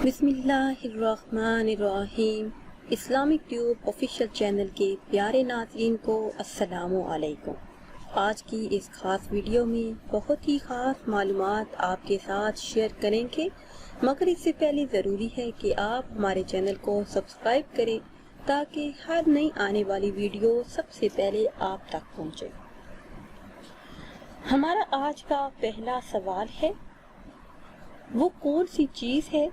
बिस्मिल्लाहिर्रहमानिर्रहीम। Islamic tube official channel के प्यारे नाज़रीन को अस्सलामु अलैकुम। आज की इस ख़ास वीडियो में बहुत ही ख़ास मालूमात आपके साथ शेयर करेंगे, मगर इससे पहले ज़रूरी है कि आप हमारे चैनल को सब्सक्राइब करें ताकि हर नई आने वाली वीडियो सबसे पहले आप तक पहुँचे। हमारा आज का पहला सवाल है, वो कौन सी चीज़ है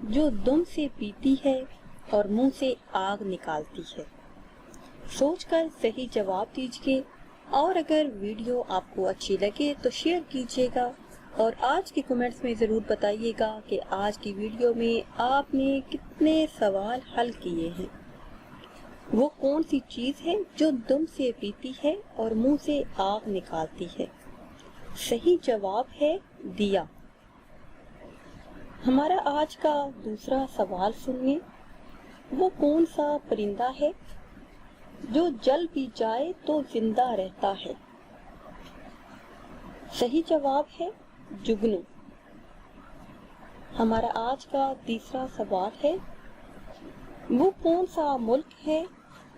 जो दुम से पीती है और मुंह से आग निकालती है? सोचकर सही जवाब दीजिए, और अगर वीडियो आपको अच्छी लगे तो शेयर कीजिएगा और आज के कमेंट्स में ज़रूर बताइएगा कि आज की वीडियो में आपने कितने सवाल हल किए हैं। वो कौन सी चीज़ है जो दुम से पीती है और मुंह से आग निकालती है? सही जवाब है दिया। हमारा आज का दूसरा सवाल सुनिए, वो कौन सा परिंदा है जो जल भी जाए तो जिंदा रहता है? सही जवाब है जुगनू। हमारा आज का तीसरा सवाल है, वो कौन सा मुल्क है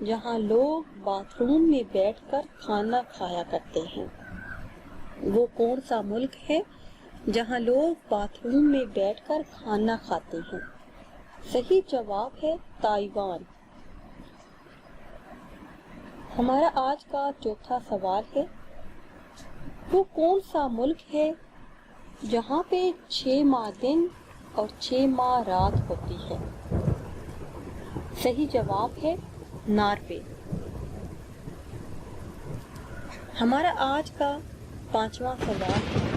जहां लोग बाथरूम में बैठकर खाना खाया करते हैं? वो कौन सा मुल्क है जहां लोग बाथरूम में बैठकर खाना खाते हैं? सही जवाब है ताइवान। हमारा आज का चौथा सवाल है, वो कौन सा मुल्क है जहां पे 6 माह दिन और 6 माह रात होती है? सही जवाब है नॉर्वे। हमारा आज का पांचवा सवाल है,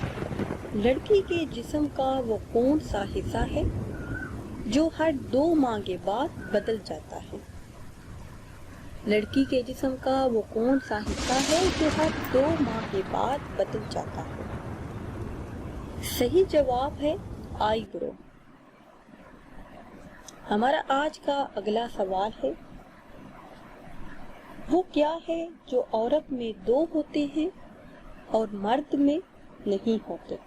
लड़की के जिस्म का वो कौन सा हिस्सा है जो हर 2 माह के बाद बदल जाता है? लड़की के जिस्म का वो कौन सा हिस्सा है जो हर 2 माह के बाद बदल जाता है? सही जवाब है आईब्रो। हमारा आज का अगला सवाल है, वो क्या है जो औरत में 2 होते हैं और मर्द में नहीं होते?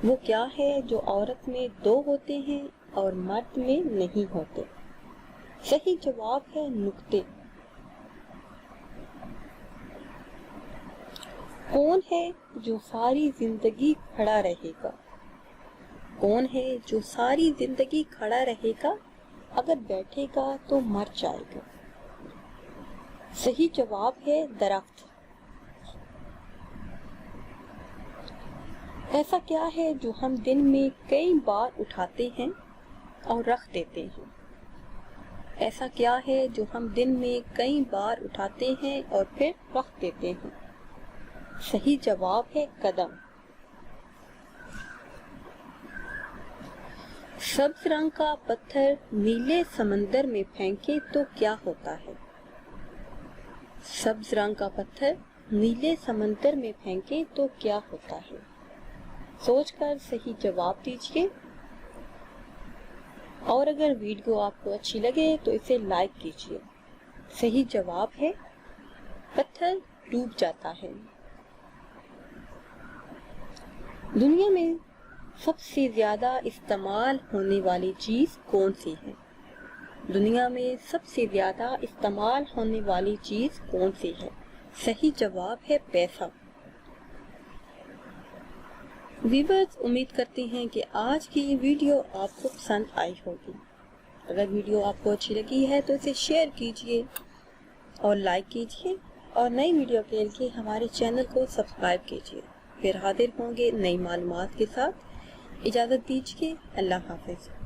वो क्या है जो औरत में 2 होते हैं और मर्द में नहीं होते? सही जवाब है नुक्ते। कौन है जो सारी जिंदगी खड़ा रहेगा? कौन है जो सारी जिंदगी खड़ा रहेगा, अगर बैठेगा तो मर जाएगा? सही जवाब है दरख्त। ऐसा क्या है जो हम दिन में कई बार उठाते हैं और रख देते हैं? ऐसा क्या है जो हम दिन में कई बार उठाते हैं और फिर रख देते हैं? सही जवाब है कदम। सब्ज रंग का पत्थर नीले समंदर में फेंके तो क्या होता है? सब्ज रंग का पत्थर नीले समंदर में फेंके तो क्या होता है? सोचकर सही जवाब दीजिए, और अगर वीडियो आपको अच्छी लगे तो इसे लाइक कीजिए। सही जवाब है पत्थर डूब जाता है। दुनिया में सबसे ज्यादा इस्तेमाल होने वाली चीज कौन सी है? दुनिया में सबसे ज्यादा इस्तेमाल होने वाली चीज कौन सी है? सही जवाब है पैसा। व्यूअर्स, उम्मीद करते हैं कि आज की ये वीडियो आपको पसंद आई होगी। अगर वीडियो आपको अच्छी लगी है तो इसे शेयर कीजिए और लाइक कीजिए, और नई वीडियो के लिए हमारे चैनल को सब्सक्राइब कीजिए। फिर हाजिर होंगे नई मालूमात के साथ। इजाज़त दीजिए। अल्लाह हाफ़िज़।